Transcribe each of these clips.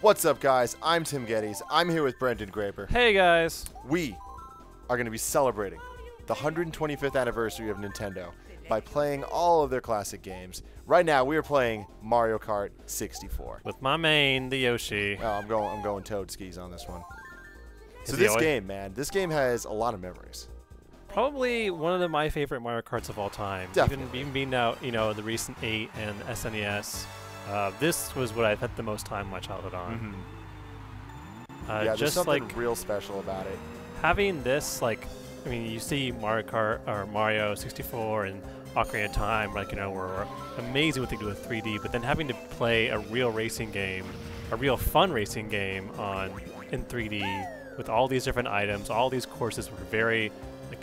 What's up, guys? I'm Tim Geddes. I'm here with Brendan Graber. Hey, guys. We are going to be celebrating the 125th anniversary of Nintendo by playing all of their classic games. Right now, we are playing Mario Kart 64. With my main, the Yoshi. Oh, I'm going toad skis on this one. So this game, man, this game has a lot of memories. Probably one of my favorite Mario Karts of all time. Definitely. Even being out, the recent 8 and SNES. This was what I spent the most time in my childhood on. Yeah, there's just something like real special about it. having this, you see Mario Kart or Mario 64 and Ocarina of Time, were amazing what they do with 3D. But then having to play a real racing game, a real fun racing game in 3D with all these different items, all these courses were very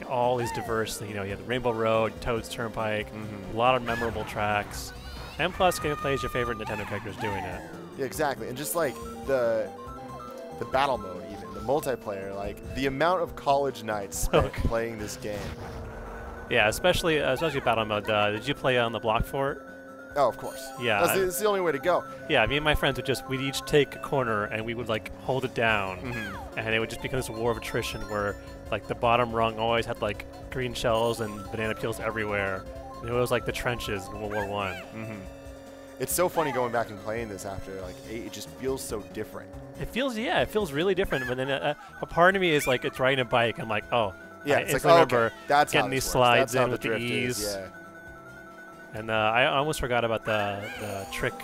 all these diverse. You have the Rainbow Road, Toad's Turnpike, a lot of memorable tracks. And plus, gameplay is your favorite Nintendo characters doing it. Yeah, exactly. And just like the battle mode, even the multiplayer, like the amount of college nights spent playing this game. Yeah, especially battle mode. Did you play on the block fort? Oh, of course. Yeah, that's the only way to go. Yeah, me and my friends we'd each take a corner and we would hold it down, and it would just become this war of attrition where the bottom rung always had green shells and banana peels everywhere. And it was like the trenches in World War I. It's so funny going back and playing this after 8. It just feels so different. It feels really different. But then a part of me is it's riding a bike. I'm like, oh, yeah, I remember that's getting these slides in with the ease. Yeah. And I almost forgot about the trick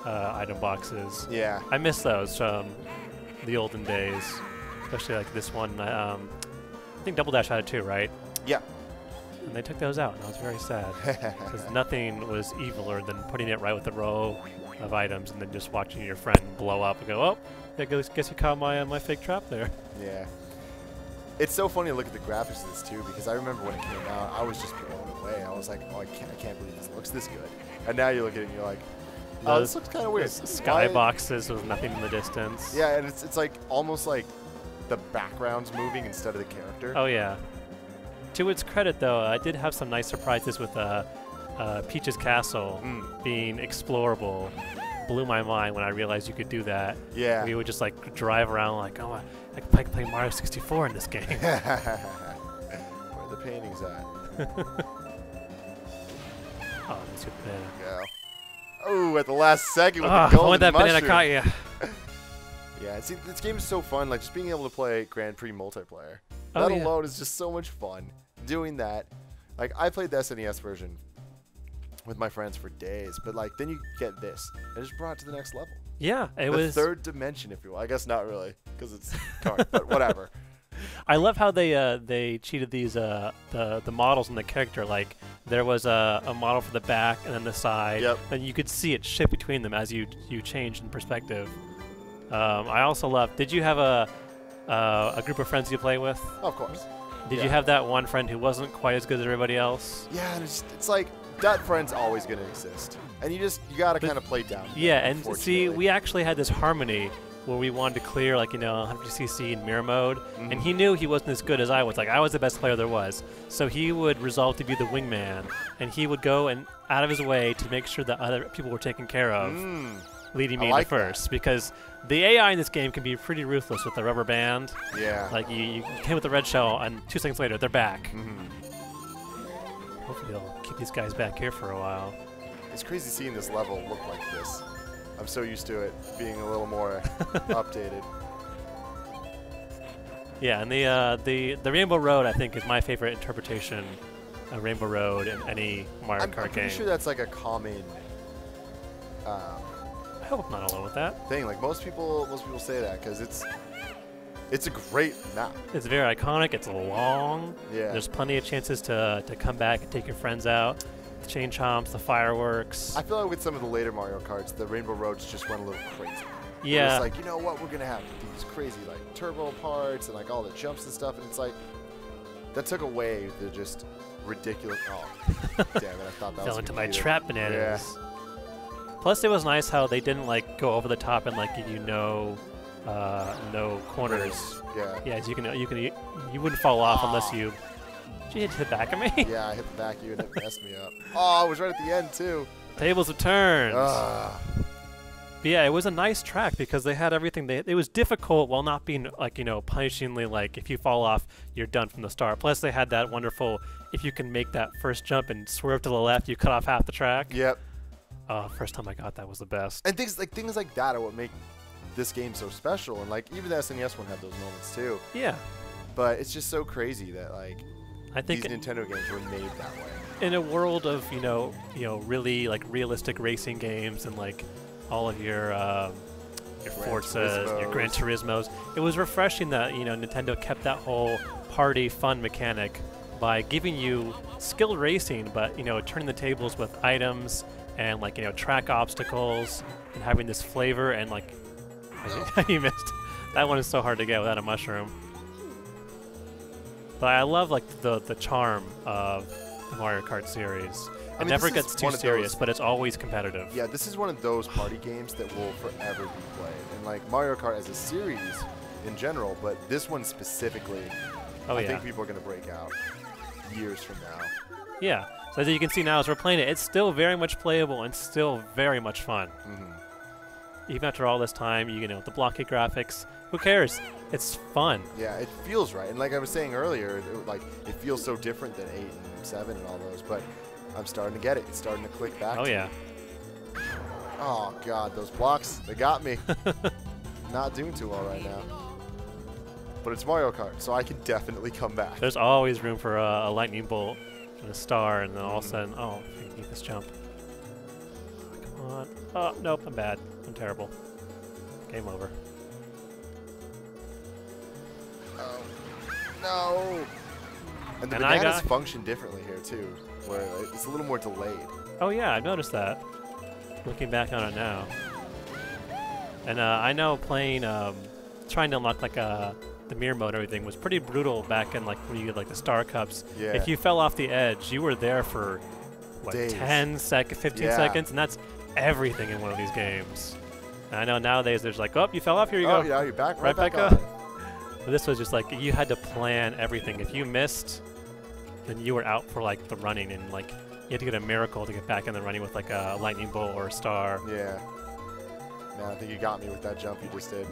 item boxes. Yeah. I miss those from the olden days, especially this one. I think Double Dash had it too, right? Yeah. And they took those out, and I was very sad because nothing was eviler than putting it right with the row of items and then just watching your friend blow up and go, "Oh, I guess you caught my fake trap there." Yeah. It's so funny to look at the graphics of this too, because I remember when it came out, I was just blown away. I was like, "Oh, I can't believe this looks this good." And now you look at it and you're like, "Oh, this looks kind of weird." Skyboxes with nothing in the distance. Yeah, and it's almost like the background's moving instead of the character. Oh yeah. To its credit, though, I did have some nice surprises with Peach's Castle being explorable. Blew my mind when I realized you could do that. Yeah. We would just drive around oh, I could play Mario 64 in this game. Where the paintings at? Oh, that's your banana. Go. Oh, at the last second with the I golden want that mushroom. banana caught you. Yeah, see, this game is so fun. Just being able to play Grand Prix multiplayer. Oh, That alone is just so much fun. Doing that, I played the SNES version with my friends for days, but then you get this, and it just brought it to the next level. Yeah, it the was third dimension, if you will. I guess not really, because it's Kart, but whatever. I love how they cheated these the models in the character. There was a model for the back and then the side, and you could see it shift between them as you changed in perspective. I also love. Did you have a group of friends you play with? Of course. Did you have that one friend who wasn't quite as good as everybody else? Yeah, and it's like that friend's always going to exist, and you gotta kind of play down. Yeah, and see, we actually had this harmony where we wanted to clear 100cc in mirror mode, and he knew he wasn't as good as I was. I was the best player there was, so he would resolve to be the wingman, and he would go and out of his way to make sure that other people were taken care of. Leading me into first, because the AI in this game can be pretty ruthless with the rubber band. Yeah. You hit with the red shell, and 2 seconds later, they're back. Hopefully they'll keep these guys back here for a while. It's crazy seeing this level look like this. I'm so used to it being a little more updated. Yeah, and the Rainbow Road, I think, is my favorite interpretation of Rainbow Road in any Mario Kart game. I'm pretty sure that's a common... I hope I'm not alone with that. Thing most people say that because it's a great map. It's very iconic. It's long. Yeah. There's plenty of chances to come back and take your friends out. The chain chomps, the fireworks. I feel with some of the later Mario Karts, the Rainbow Roads just went a little crazy. Yeah. It's you know what, we're gonna have these crazy turbo parts and all the jumps and stuff, and it's that took away the just ridiculous. Oh, damn it! I thought that fell was into my trap bananas. Yeah. Plus, it was nice how they didn't go over the top and give you no corners. Yeah. Yeah, so you wouldn't fall off unless you. Did you hit the back of me? Yeah, I hit the back of you and it messed me up. Oh, it was right at the end too. Tables have turned. But yeah, it was a nice track because they had everything. It was difficult while not being like, you know, punishingly like if you fall off, you're done from the start. Plus they had that wonderful, if you can make that first jump and swerve to the left, you cut off half the track. Yep. First time I got that was the best. And things like that are what make this game so special. And like even the SNES one had those moments too. Yeah. But it's just so crazy that like I think these Nintendo games were made that way. In a world of, you know, really like realistic racing games and like all of your Forzas, your Gran Turismos. It was refreshing that, you know, Nintendo kept that whole party fun mechanic by giving you skilled racing, but, you know, turning the tables with items and, like, you know, track obstacles and having this flavor and, like, you missed. That one is so hard to get without a mushroom. But I love, like, the charm of the Mario Kart series. It never gets too serious, but it's always competitive. Yeah, this is one of those party games that will forever be played. And like Mario Kart as a series in general, but this one specifically, I think people are going to break out years from now. Yeah. So as you can see now as we're playing it, it's still very much playable and still very much fun. Even after all this time, you know, the blocky graphics, who cares? It's fun. Yeah, it feels right. And like I was saying earlier, it feels so different than 8 and 7 and all those, but I'm starting to get it. It's starting to click back. Oh, yeah. Oh, God, those blocks, they got me. Not doing too well right now. But it's Mario Kart, so I can definitely come back. There's always room for a lightning bolt and a star, and then all of a sudden, oh, I need this jump. Come on. Oh, nope, I'm bad. I'm terrible. Game over. Oh, no. And the bananas function differently here, too, where it's a little more delayed. Oh, yeah, I've noticed that. Looking back on it now. And I know playing, trying to unlock, like, the mirror mode and everything was pretty brutal back in, like, when you get, like, the Star Cups. Yeah. If you fell off the edge, you were there for, what, days. 10 seconds, 15 seconds? And that's everything in one of these games. And I know nowadays there's like, oh, you fell off, here you go. Oh, yeah, you're back, right back up. on. But this was just like, you had to plan everything. If you missed, then you were out for, like, the running, and, like, you had to get a miracle to get back in the running with, like, a lightning bolt or a star. Yeah. Man, I think you got me with that jump you just did.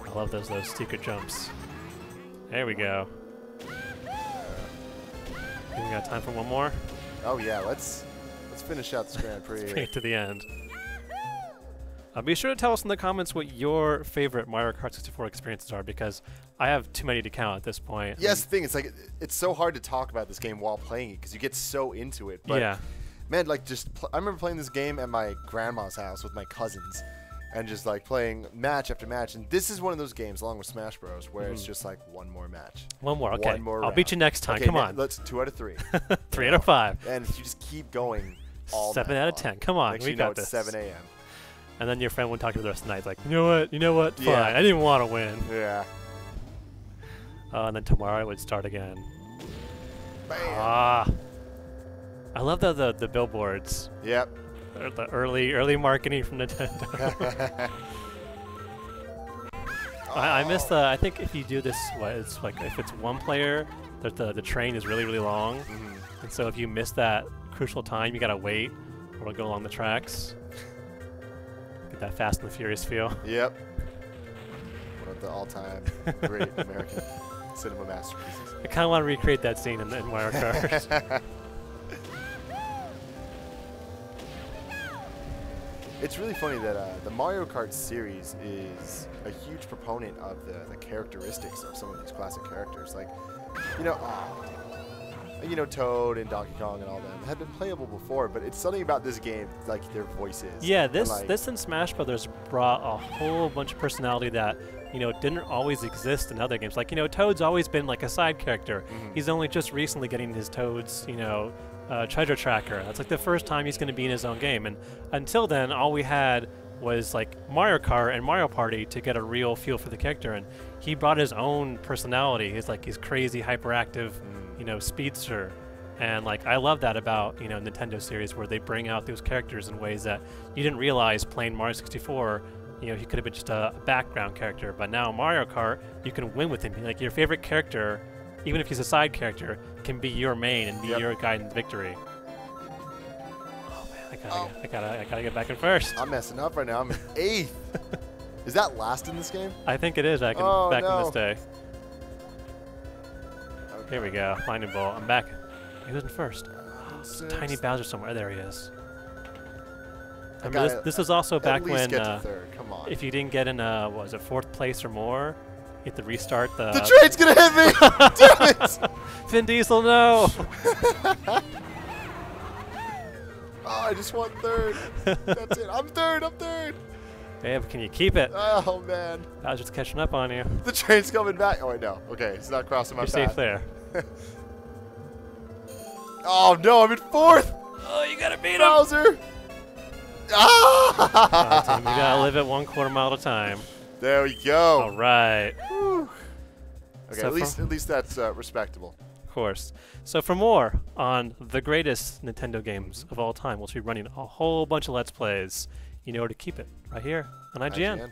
I love those secret jumps. There we go. We got time for one more? Oh, yeah, let's finish out this Grand Prix. Let's bring it to the end. Be sure to tell us in the comments what your favorite Mario Kart 64 experiences are, because I have too many to count at this point. Yes, the thing is, like, it's so hard to talk about this game while playing it because you get so into it. But yeah. Man, like, I remember playing this game at my grandma's house with my cousins and just, like, playing match after match. And this is one of those games, along with Smash Bros., where it's just, like, one more match. One more, okay. One more I'll round. beat you next time. Okay, come on. Let's 2 out of 3. 3 out of 5. And you just keep going all 7 out of 10. Come on, we got this. It's 7 a.m. And then your friend won't talk to you the rest of the night. It's like, you know what? Fine. Yeah. I didn't want to win. Yeah. And then tomorrow I would start again. Bam. I love the billboards. Yep. The early marketing from Nintendo. I miss the. I think if you do this, it's like if it's one player, the train is really long, and so if you miss that crucial time, you gotta wait, or it'll go along the tracks. Get that Fast and the Furious feel. Yep. One of the all-time great American cinema masterpieces. I kind of want to recreate that scene in Mario Kart. It's really funny that the Mario Kart series is a huge proponent of the characteristics of some of these classic characters. Like, you know, Toad and Donkey Kong and all them had been playable before, but it's something about this game, like their voices. Yeah, this and Smash Brothers brought a whole bunch of personality that, you know, didn't always exist in other games. Like, you know, Toad's always been like a side character. He's only just recently getting his Toad's, you know, treasure tracker. That's like the first time he's going to be in his own game. And until then, all we had was like Mario Kart and Mario Party to get a real feel for the character. And he brought his own personality. He's like his crazy, hyperactive, you know, speedster. And like I love that about, you know, Nintendo series where they bring out those characters in ways that you didn't realize playing Mario 64. You know, he could have been just a background character. But now Mario Kart, you can win with him. Like your favorite character, even if he's a side character, can be your main and be your guide in victory. Oh man, I I gotta get back in first. I'm messing up right now. I'm in 8th. Is that last in this game? I think it is back in this day. Okay. Here we go. Lightning Bolt. I'm back. He was in first. Tiny Bowser somewhere. There he is. Remember, this was also back when Come on. if you didn't get in what was it, 4th place or more, you have to restart the... The train's gonna hit me! Damn it! Vin Diesel, no! Oh, I just want 3rd. That's it. I'm 3rd. Yeah, but can you keep it? Oh, man. Bowser's catching up on you. The train's coming back. Oh, wait, no. Okay, it's not crossing my You're path. safe there. Oh, no, I'm in 4th! Oh, you gotta beat him! Bowser! Ah! Tim, you gotta live at 1/4 mile at a time. There we go. All right. Whew. Okay, So at least that's respectable. Of course. So for more on the greatest Nintendo games of all time, we'll be running a whole bunch of Let's Plays. You know where to keep it, right here on IGN.